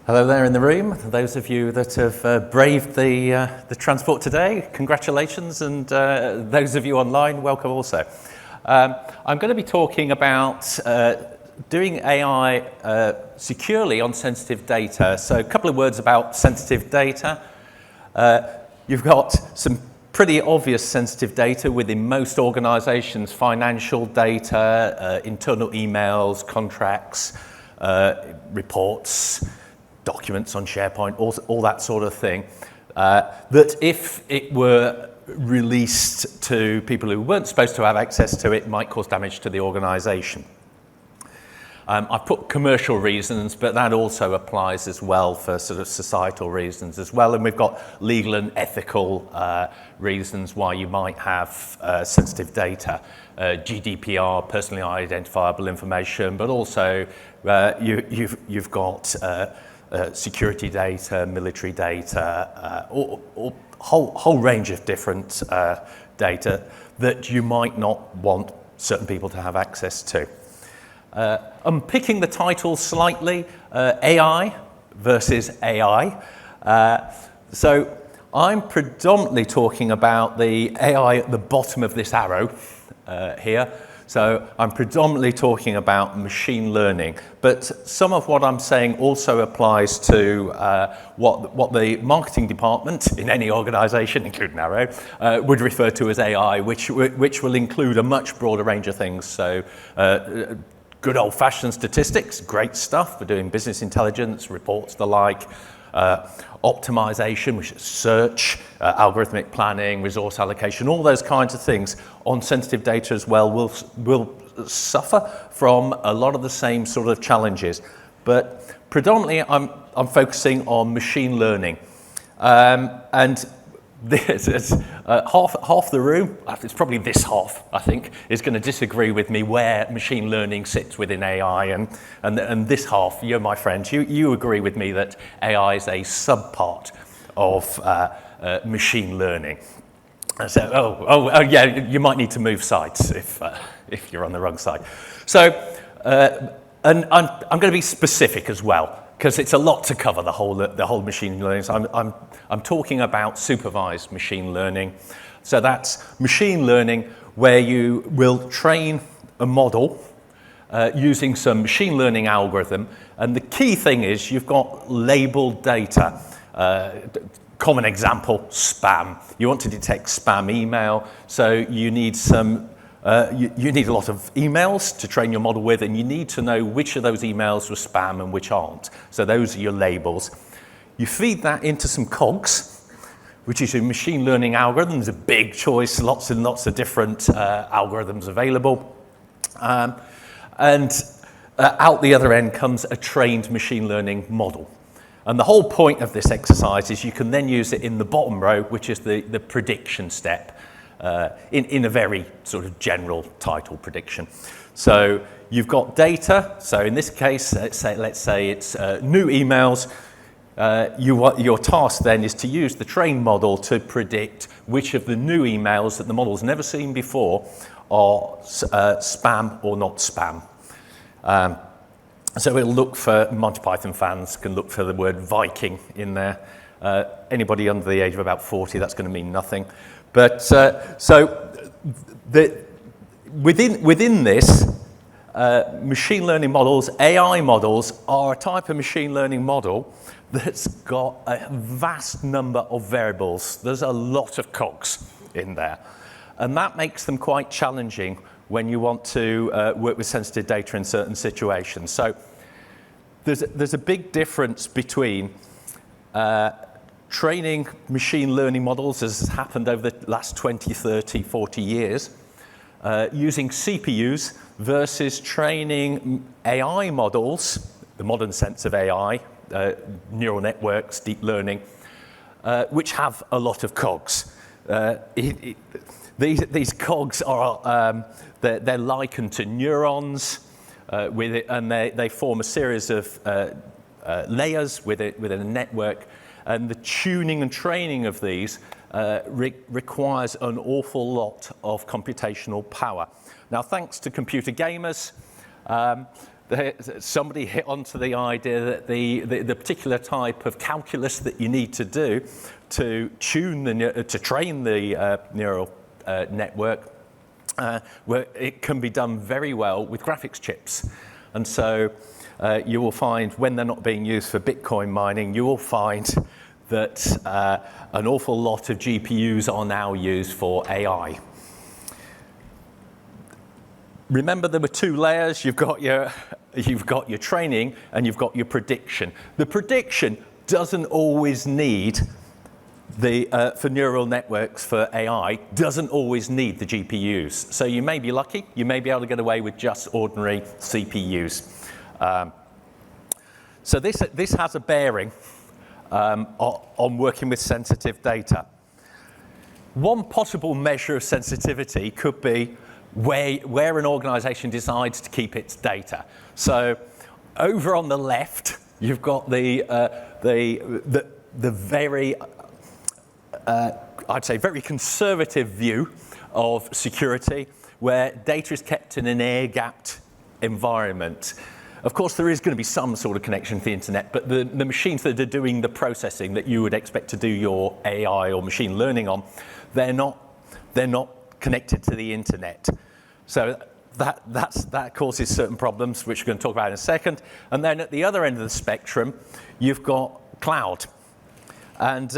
Hello there in the room. Those of you that have braved the transport today, congratulations, and those of you online, welcome also. I'm going to be talking about doing AI securely on sensitive data. So a couple of words about sensitive data. You've got some pretty obvious sensitive data within most organizations: financial data, internal emails, contracts, reports, documents on SharePoint, all that sort of thing, that if it were released to people who weren't supposed to have access to it, might cause damage to the organization. I've put commercial reasons, but that also applies as well for sort of societal reasons as well. And we've got legal and ethical reasons why you might have sensitive data. GDPR, personally identifiable information, but also you've got security data, military data, whole range of different data that you might not want certain people to have access to. I'm picking the title slightly, AI versus AI. So I'm predominantly talking about the AI at the bottom of this arrow here. So I'm predominantly talking about machine learning, but some of what I'm saying also applies to what the marketing department in any organization, including Arrow, would refer to as AI, which will include a much broader range of things. So good old-fashioned statistics, great stuff for doing business intelligence, reports, the like. Optimization, which is search, algorithmic planning, resource allocation, all those kinds of things on sensitive data as well will suffer from a lot of the same sort of challenges. But predominantly I'm focusing on machine learning. And this is half the room, it's probably this half, I think, is going to disagree with me where machine learning sits within AI, and this half, you're my friends, you agree with me that AI is a subpart of machine learning. I said, oh yeah, you might need to move sides if you're on the wrong side. So, and I'm going to be specific as well, because it's a lot to cover the whole machine learning. So I'm talking about supervised machine learning. So that's machine learning where you will train a model using some machine learning algorithm, and the key thing is you've got labeled data. Common example, spam. You want to detect spam email, so you need some. You need a lot of emails to train your model with, and you need to know which of those emails were spam and which aren't. So those are your labels. You feed that into some cogs, which is a machine learning algorithm. There's a big choice, lots and lots of different algorithms available. And out the other end comes a trained machine learning model. And the whole point of this exercise is you can then use it in the bottom row, which is the prediction step. In a very sort of general title prediction. So you've got data. So in this case, let's say it's new emails. Your task then is to use the trained model to predict which of the new emails that the model's never seen before are spam or not spam. So it'll look for, Monty Python fans can look for the word Viking in there. Anybody under the age of about 40, that's going to mean nothing. But within this, machine learning models, AI models, are a type of machine learning model that's got a vast number of variables. There's a lot of cogs in there. And that makes them quite challenging when you want to work with sensitive data in certain situations. So there's a big difference between training machine learning models, as has happened over the last 20, 30, 40 years, using CPUs versus training AI models, the modern sense of AI, neural networks, deep learning, which have a lot of cogs. These cogs are they're likened to neurons, and they form a series of layers within a network. And the tuning and training of these requires an awful lot of computational power. Now, thanks to computer gamers, somebody hit onto the idea that the particular type of calculus that you need to do to train the neural network, where it can be done very well with graphics chips. And so you will find, when they're not being used for Bitcoin mining, you will find that an awful lot of GPUs are now used for AI. Remember, there were two layers. You've got your training and you've got your prediction. The prediction doesn't always need for neural networks for AI, doesn't always need the GPUs. So you may be lucky. You may be able to get away with just ordinary CPUs. So this has a bearing on working with sensitive data. One possible measure of sensitivity could be where an organization decides to keep its data. So over on the left, you've got the very, I'd say, very conservative view of security, where data is kept in an air-gapped environment. Of course, there is going to be some sort of connection to the internet, but the machines that are doing the processing that you would expect to do your AI or machine learning on, they're not connected to the internet. So that causes certain problems, which we're going to talk about in a second. And then at the other end of the spectrum, you've got cloud. And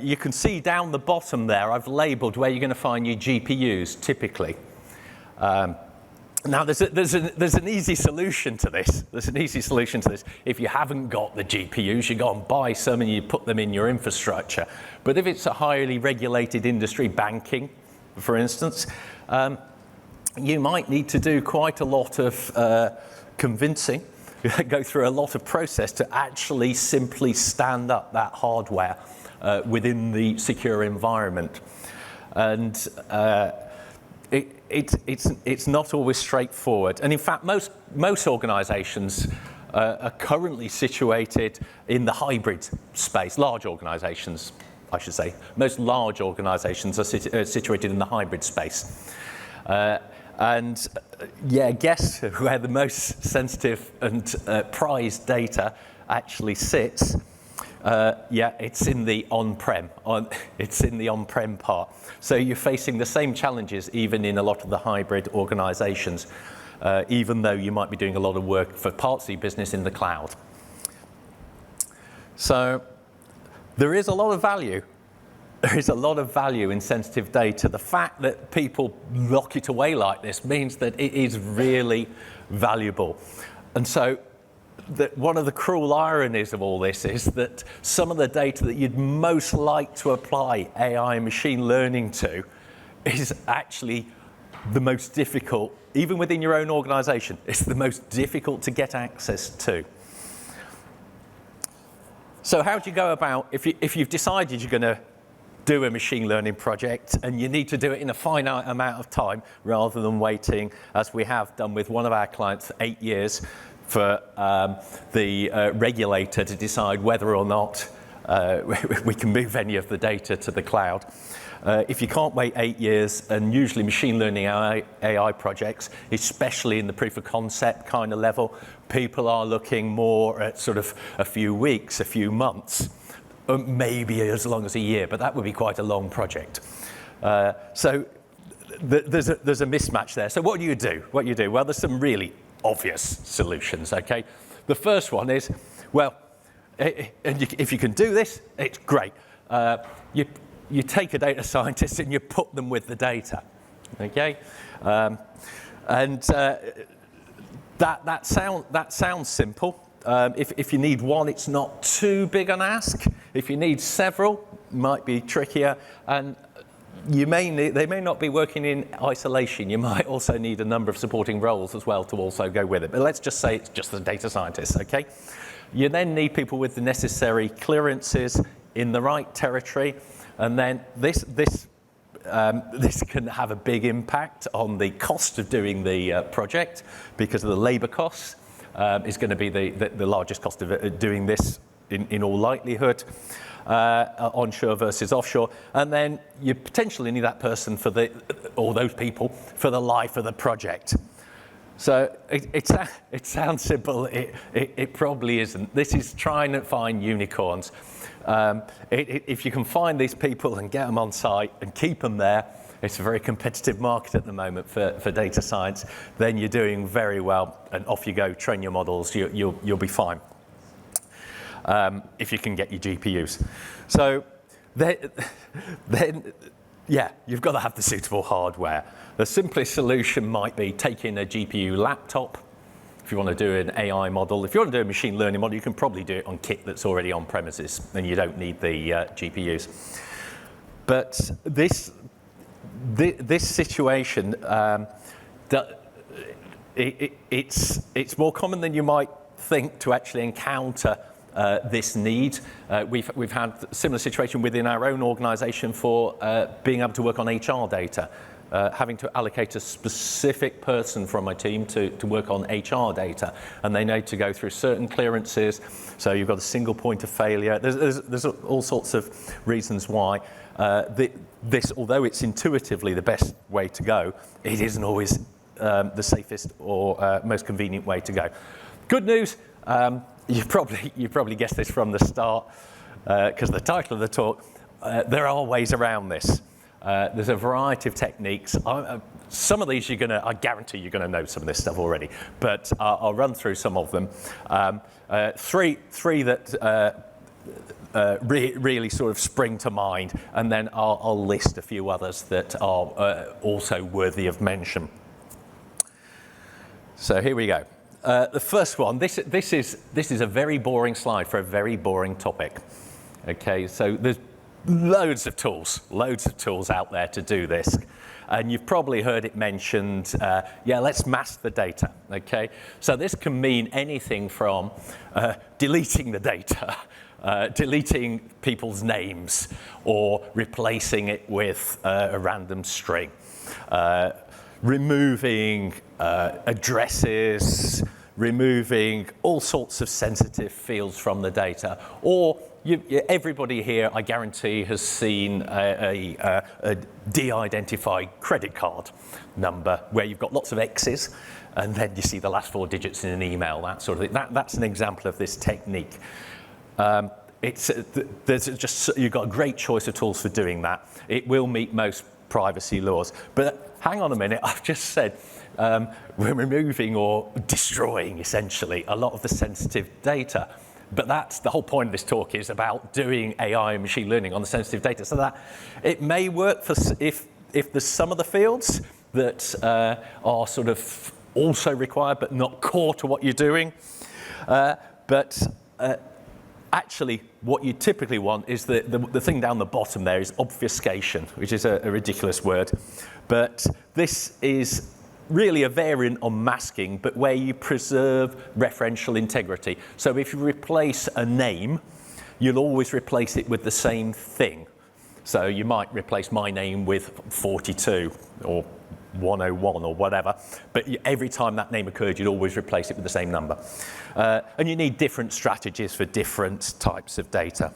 you can see down the bottom there, I've labeled where you're going to find your GPUs, typically. Now, there's an easy solution to this. There's an easy solution to this. If you haven't got the GPUs, you go and buy some and you put them in your infrastructure. But if it's a highly regulated industry, banking, for instance, you might need to do quite a lot of convincing, go through a lot of process to actually simply stand up that hardware within the secure environment. And it's not always straightforward. And in fact, most organizations are currently situated in the hybrid space. Large organizations, I should say. Most large organizations are situated in the hybrid space. And guess where the most sensitive and prized data actually sits? It's in the on-prem. It's in the on-prem part. So you're facing the same challenges even in a lot of the hybrid organizations, even though you might be doing a lot of work for parts of your business in the cloud. So there is a lot of value. There is a lot of value in sensitive data. The fact that people lock it away like this means that it is really valuable. And so one of the cruel ironies of all this is that some of the data that you'd most like to apply AI and machine learning to is actually the most difficult, even within your own organization, it's the most difficult to get access to. So how do you go about, if you've decided you're going to do a machine learning project and you need to do it in a finite amount of time rather than waiting, as we have done with one of our clients, 8 years for the regulator to decide whether or not we can move any of the data to the cloud. If you can't wait 8 years, and usually machine learning AI projects, especially in the proof of concept kind of level, people are looking more at sort of a few weeks, a few months, maybe as long as a year, but that would be quite a long project. So there's a mismatch there. So what do you do? Well, there's some really obvious solutions, okay? The first one is, well, if you can do this, it's great. You take a data scientist and you put them with the data, okay? That sounds simple. If you need one, it's not too big an ask. If you need several, it might be trickier. And they may not be working in isolation. You might also need a number of supporting roles as well to also go with it. But let's just say it's just the data scientists, okay? You then need people with the necessary clearances in the right territory. And then this can have a big impact on the cost of doing the project, because of the labor costs is going to be the largest cost of doing this in all likelihood, onshore versus offshore. And then you potentially need that person or those people for the life of the project. So it sounds simple. It probably isn't. This is trying to find unicorns. If you can find these people and get them on site and keep them there, it's a very competitive market at the moment for data science. Then you're doing very well, and off you go. Train your models. You'll be fine if you can get your GPUs. So then yeah, you've got to have the suitable hardware. The simplest solution might be taking a GPU laptop. If you want to do an AI model, if you want to do a machine learning model, you can probably do it on kit that's already on premises, and you don't need the GPUs. But this situation, it's more common than you might think to actually encounter this need. We've had a similar situation within our own organisation for being able to work on HR data. Having to allocate a specific person from my team to work on HR data, and they need to go through certain clearances, so you've got a single point of failure. There's all sorts of reasons why this, although it's intuitively the best way to go, it isn't always the safest or most convenient way to go. Good news, you probably guessed this from the start, because the title of the talk, there are ways around this. There's a variety of techniques. Some of these I guarantee you're gonna know some of this stuff already, but I'll run through some of them. Three that really sort of spring to mind, and then I'll list a few others that are also worthy of mention. So here we go. The first one, this is a very boring slide for a very boring topic. Okay, so there's loads of tools out there to do this. And you've probably heard it mentioned, yeah, let's mask the data, okay? So this can mean anything from deleting the data, deleting people's names, or replacing it with a random string, removing addresses, removing all sorts of sensitive fields from the data, or everybody here, I guarantee, has seen a de-identified credit card number where you've got lots of X's and then you see the last 4 digits in an email, that sort of thing. That's an example of this technique. You've got a great choice of tools for doing that. It will meet most privacy laws. But hang on a minute, I've just said we're removing or destroying, essentially, a lot of the sensitive data. But that's the whole point of this talk, is about doing AI and machine learning on the sensitive data. So that it may work for if there's some of the fields that are sort of also required but not core to what you're doing. Actually, what you typically want is the thing down the bottom there is obfuscation, which is a ridiculous word. But this is really a variant on masking, but where you preserve referential integrity. So if you replace a name, you'll always replace it with the same thing. So you might replace my name with 42 or 101 or whatever, but every time that name occurred, you'd always replace it with the same number. And you need different strategies for different types of data.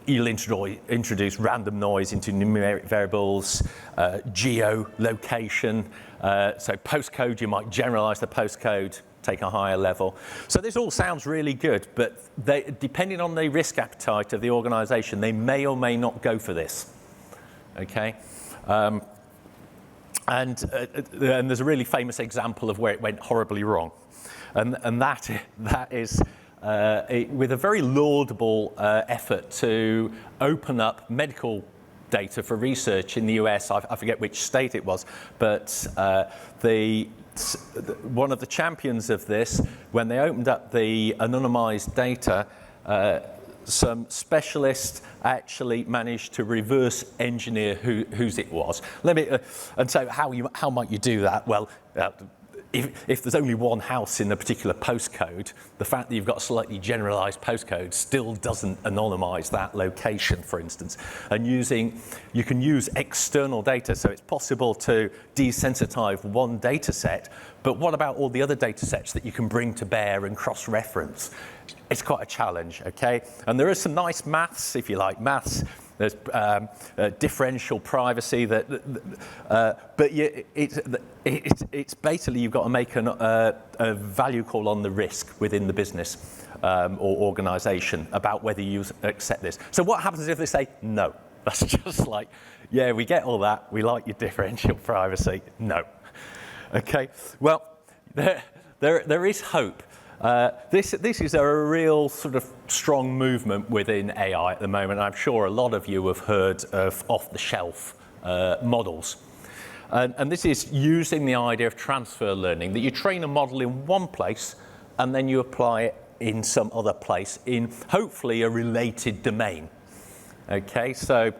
You'll introduce random noise into numeric variables, geolocation. So postcode, you might generalize the postcode, take a higher level. So this all sounds really good, but depending on the risk appetite of the organization, they may or may not go for this. Okay? And there's a really famous example of where it went horribly wrong. And that is with a very laudable effort to open up medical data for research in the US. I forget which state it was, but one of the champions of this, when they opened up the anonymized data, some specialists actually managed to reverse engineer whose it was. And so how might you do that? Well, if there's only one house in a particular postcode, the fact that you've got a slightly generalized postcode still doesn't anonymize that location, for instance. And you can use external data, so it's possible to desensitize one data set, but what about all the other data sets that you can bring to bear and cross-reference? It's quite a challenge, okay? And there is some nice maths, if you like maths, There's differential privacy. But it's basically you've got to make a value call on the risk within the business or organisation about whether you accept this. So what happens if they say no? That's just like, yeah, we get all that. We like your differential privacy. No. Okay. Well, there is hope. This is a real sort of strong movement within AI at the moment. I'm sure a lot of you have heard of off-the-shelf models. And this is using the idea of transfer learning, that you train a model in one place and then you apply it in some other place in hopefully a related domain. Okay, so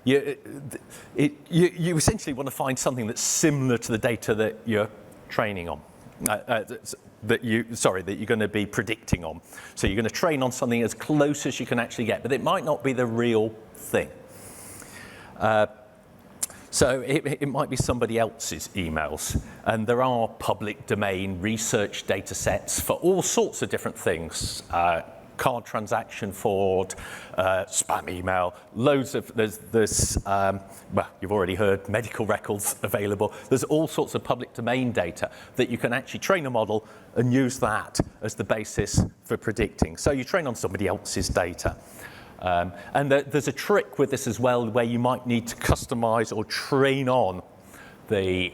you essentially want to find something that's similar to the data that you're training on. That you're going to be predicting on. So you're going to train on something as close as you can actually get, but it might not be the real thing. So it might be somebody else's emails, and there are public domain research data sets for all sorts of different things. Card transaction fraud, spam email, loads of, well, you've already heard medical records available. There's all sorts of public domain data that you can actually train a model and use that as the basis for predicting. So you train on somebody else's data. And there's a trick with this as well, where you might need to customize or train on the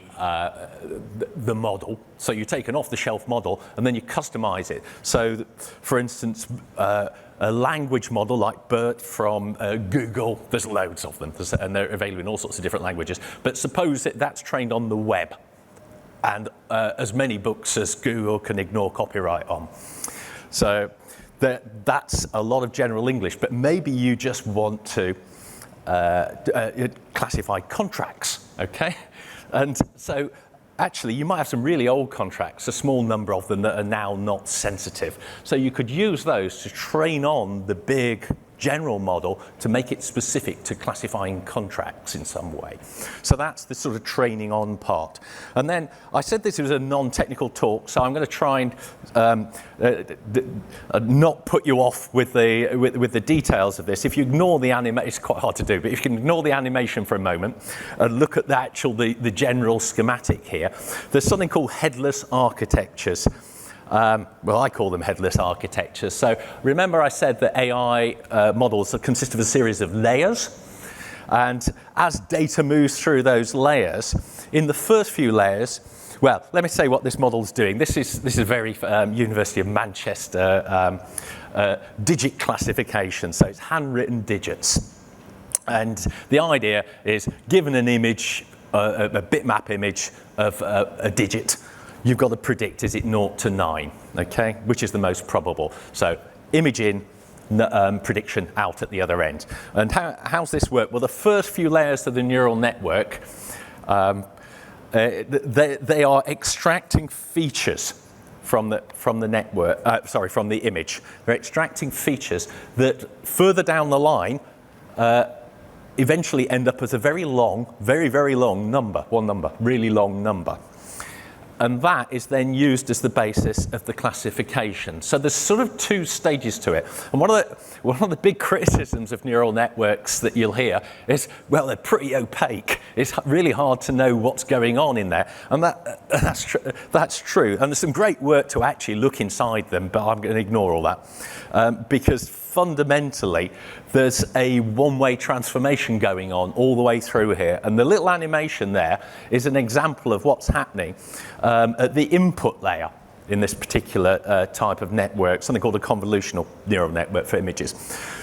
model. So you take an off-the-shelf model and then you customize it. So, for instance, a language model like BERT from Google, there's loads of them, and they're available in all sorts of different languages. But suppose that's trained on the web, and as many books as Google can ignore copyright on. So that's a lot of general English, but maybe you just want to classify contracts, okay? And so actually you might have some really old contracts, a small number of them that are now not sensitive. So you could use those to train on the big general model to make it specific to classifying contracts in some way. So that's the sort of training on part. And then I said this was a non-technical talk, so I'm going to try and not put you off with the details of this. If you ignore the animation, it's quite hard to do, but if you can ignore the animation for a moment and look at the general schematic here, there's something called headless architectures. Well, I call them headless architectures. So remember I said that AI models consist of a series of layers. And as data moves through those layers, in the first few layers, well, let me say what this model's doing. This is very University of Manchester digit classification. So it's handwritten digits. And the idea is, given an image, a bitmap image of a digit, you've got to predict, is it 0 to 9, okay? Which is the most probable. So image in, prediction out at the other end. And how's this work? Well, the first few layers of the neural network, they are extracting features from the network, from the image. They're extracting features that further down the line eventually end up as a very long, very, very long number, one number, really long number. And that is then used as the basis of the classification. So there's sort of two stages to it. And one of the big criticisms of neural networks that you'll hear is, well, they're pretty opaque. It's really hard to know what's going on in there. And that's true. And there's some great work to actually look inside them, but I'm going to ignore all that. Because fundamentally, there's a one-way transformation going on all the way through here. And the little animation there is an example of what's happening at the input layer in this particular type of network, something called a convolutional neural network for images.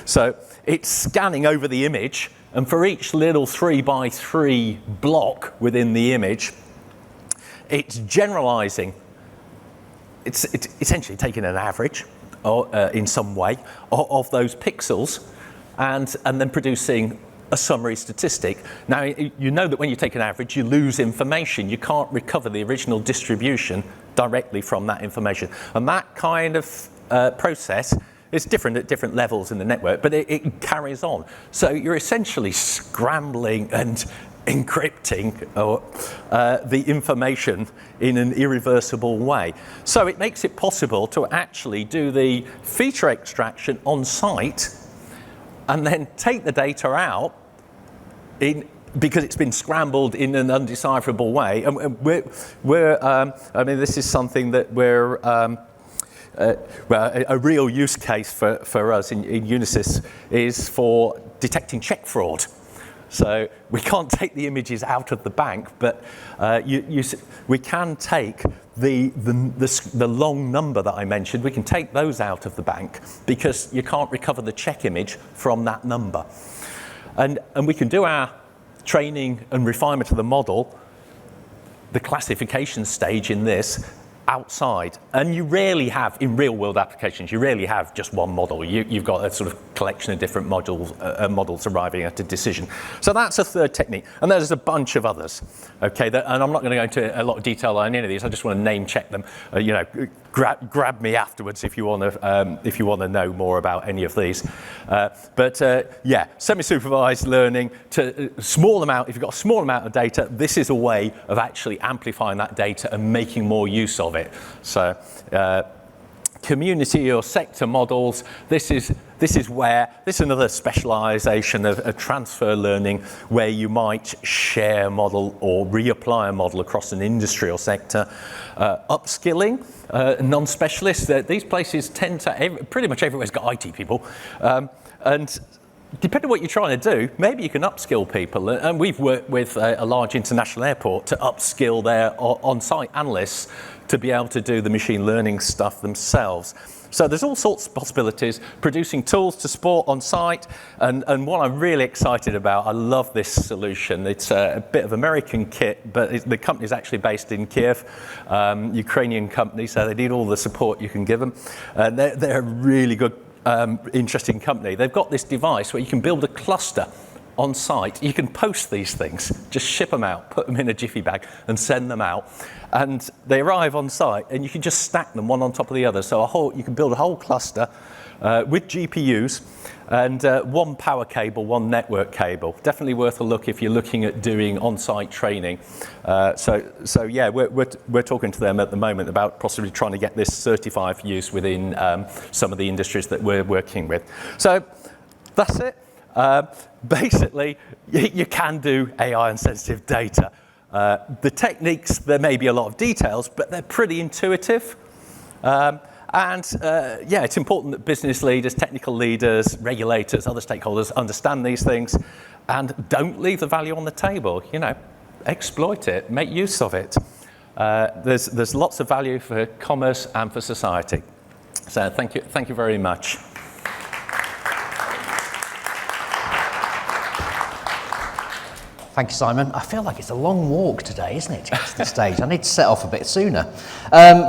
So it's scanning over the image, and for each little 3x3 block within the image, it's generalizing. It's essentially taking an average, in some way, of those pixels, and then producing a summary statistic. Now, you know that when you take an average, you lose information. You can't recover the original distribution directly from that information. And that kind of process is different at different levels in the network, but it carries on. So you're essentially scrambling and encrypting the information in an irreversible way. So it makes it possible to actually do the feature extraction on site and then take the data out because it's been scrambled in an undecipherable way. And I mean, this is something that a real use case for us in Unisys is for detecting check fraud. So we can't take the images out of the bank, but we can take the long number that I mentioned. We can take those out of the bank because you can't recover the check image from that number. And we can do our training and refinement of the model, the classification stage in this, outside. And you rarely have, in real world applications, you rarely have just one model. You've got a sort of collection of different models arriving at a decision. So that's a third technique. And there's a bunch of others. Okay, and I'm not going to go into a lot of detail on any of these. I just want to name check them. Grab me afterwards if you want to know more about any of these. Yeah, semi-supervised learning to small amount. If you've got a small amount of data, this is a way of actually amplifying that data and making more use of it. So community or sector models, this is another specialization of transfer learning where you might share a model or reapply a model across an industry or sector. Upskilling, non-specialists, these places tend to, pretty much everywhere's got IT people. And depending on what you're trying to do, maybe you can upskill people. And we've worked with a large international airport to upskill their on-site analysts to be able to do the machine learning stuff themselves. So there's all sorts of possibilities, producing tools to support on site. And what I'm really excited about, I love this solution. It's a bit of American kit, but the company's actually based in Kiev, Ukrainian company, so they need all the support you can give them. They're a really good, interesting company. They've got this device where you can build a cluster on site. You can post these things, just ship them out, put them in a jiffy bag and send them out. And they arrive on site and you can just stack them one on top of the other. So you can build a whole cluster with GPUs and one power cable, one network cable. Definitely worth a look if you're looking at doing on-site training. So yeah, we're talking to them at the moment about possibly trying to get this certified for use within some of the industries that we're working with. So that's it. Basically, you can do AI and sensitive data. The techniques, there may be a lot of details, but they're pretty intuitive. Yeah, it's important that business leaders, technical leaders, regulators, other stakeholders understand these things and don't leave the value on the table. Exploit it, make use of it. There's lots of value for commerce and for society. So thank you very much. Thank you, Simon. I feel like it's a long walk today, isn't it, to get to the stage? I need to set off a bit sooner.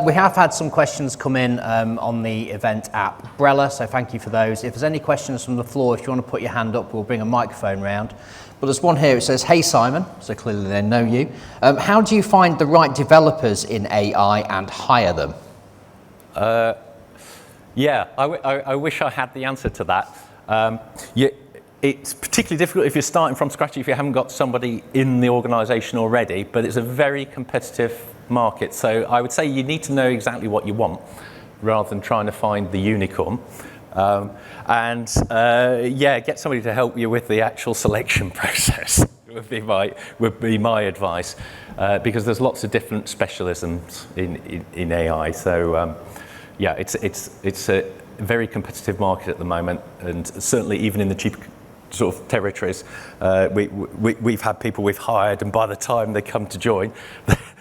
We have had some questions come in on the event app, Brella, so thank you for those. If there's any questions from the floor, if you want to put your hand up, we'll bring a microphone round. But there's one here, it says, "Hey Simon," so clearly they know you. "How do you find the right developers in AI and hire them?" Yeah, I wish I had the answer to that. It's particularly difficult if you're starting from scratch, if you haven't got somebody in the organisation already, but it's a very competitive market. So I would say you need to know exactly what you want rather than trying to find the unicorn. Yeah, get somebody to help you with the actual selection process would be my advice, because there's lots of different specialisms in AI. So yeah, it's a very competitive market at the moment, and certainly even in the cheap sort of territories, we've had people we've hired, and by the time they come to join,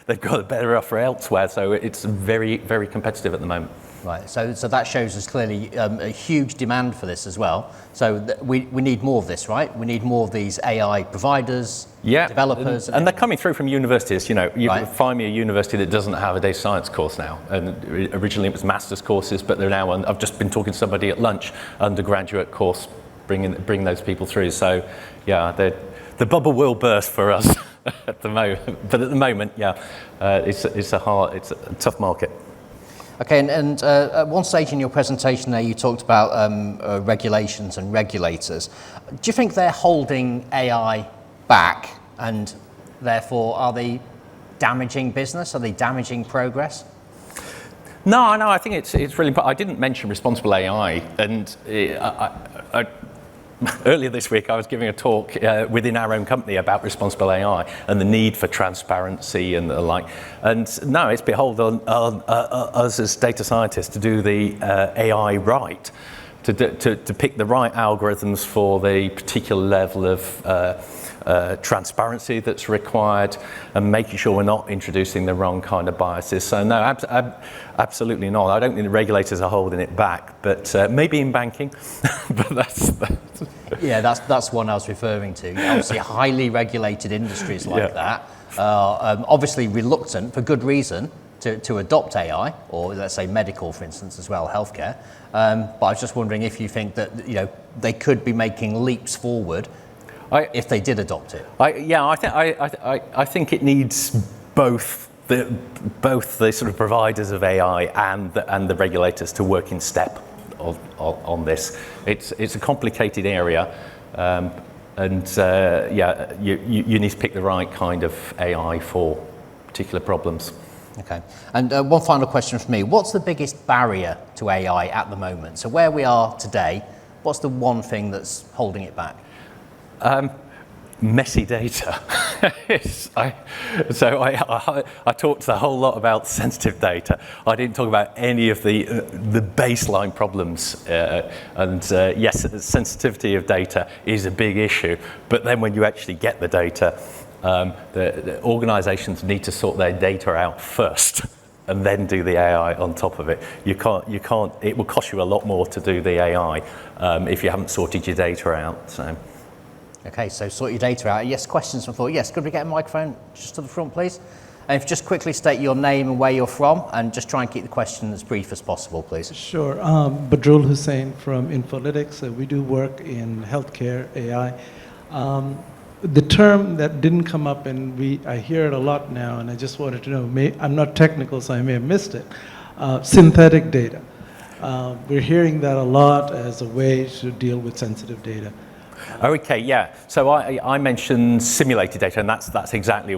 they've got a better offer elsewhere. So it's very, very competitive at the moment. Right. So that shows us clearly a huge demand for this as well. So we need more of this, right? We need more of these AI providers, developers, and they're coming through from universities. You can find me a university that doesn't have a data science course now, and originally it was master's courses, but they're now on. I've just been talking to somebody at lunch, undergraduate course. Bring those people through. So, yeah, the bubble will burst for us at the moment. But at the moment, yeah, it's a tough market. Okay, and at one stage in your presentation there, you talked about regulations and regulators. Do you think they're holding AI back, and therefore are they damaging business? Are they damaging progress? No, I think it's really important. I didn't mention responsible AI, and earlier this week I was giving a talk within our own company about responsible AI and the need for transparency and the like. And now it's behold on us as data scientists to do the AI right, to pick the right algorithms for the particular level of transparency that's required, and making sure we're not introducing the wrong kind of biases. So no, absolutely not. I don't think the regulators are holding it back, but maybe in banking. But that's yeah, that's one I was referring to. Obviously, highly regulated industries like that are obviously reluctant, for good reason, to adopt AI, or let's say medical, for instance, as well, healthcare. But I was just wondering if you think that they could be making leaps forward if they did adopt it. I think it needs both the sort of providers of AI and the regulators to work in step on this. It's a complicated area, you need to pick the right kind of AI for particular problems. Okay, and one final question from me. What's the biggest barrier to AI at the moment? So where we are today, what's the one thing that's holding it back? Messy data. I talked a whole lot about sensitive data. I didn't talk about any of the baseline problems. Yes, sensitivity of data is a big issue, but then when you actually get the data, the organizations need to sort their data out first and then do the AI on top of it. You can't, it will cost you a lot more to do the AI if you haven't sorted your data out. So. Okay, so sort your data out. Yes, questions from the floor. Yes, could we get a microphone just to the front, please? And if you just quickly state your name and where you're from, and just try and keep the question as brief as possible, please. Sure. Badrul Hussain from Infolytics. We do work in healthcare AI. The term that didn't come up, and I hear it a lot now, and I just wanted to know, I'm not technical, so I may have missed it, synthetic data. We're hearing that a lot as a way to deal with sensitive data. Okay, yeah. So I mentioned simulated data, and that's exactly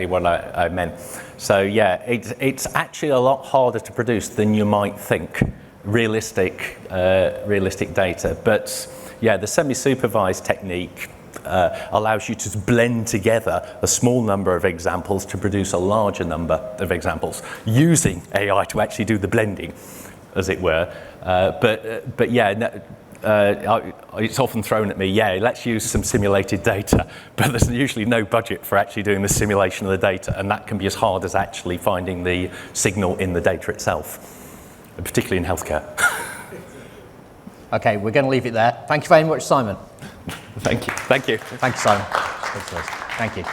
what I meant. So yeah, it's actually a lot harder to produce than you might think. Realistic data, but yeah, the semi-supervised technique allows you to blend together a small number of examples to produce a larger number of examples, using AI to actually do the blending, as it were. But yeah. It's often thrown at me, let's use some simulated data, but there's usually no budget for actually doing the simulation of the data, and that can be as hard as actually finding the signal in the data itself, particularly in healthcare. Okay, we're going to leave it there. Thank you very much, Simon. Thank you. Thank you, Simon. Thank you.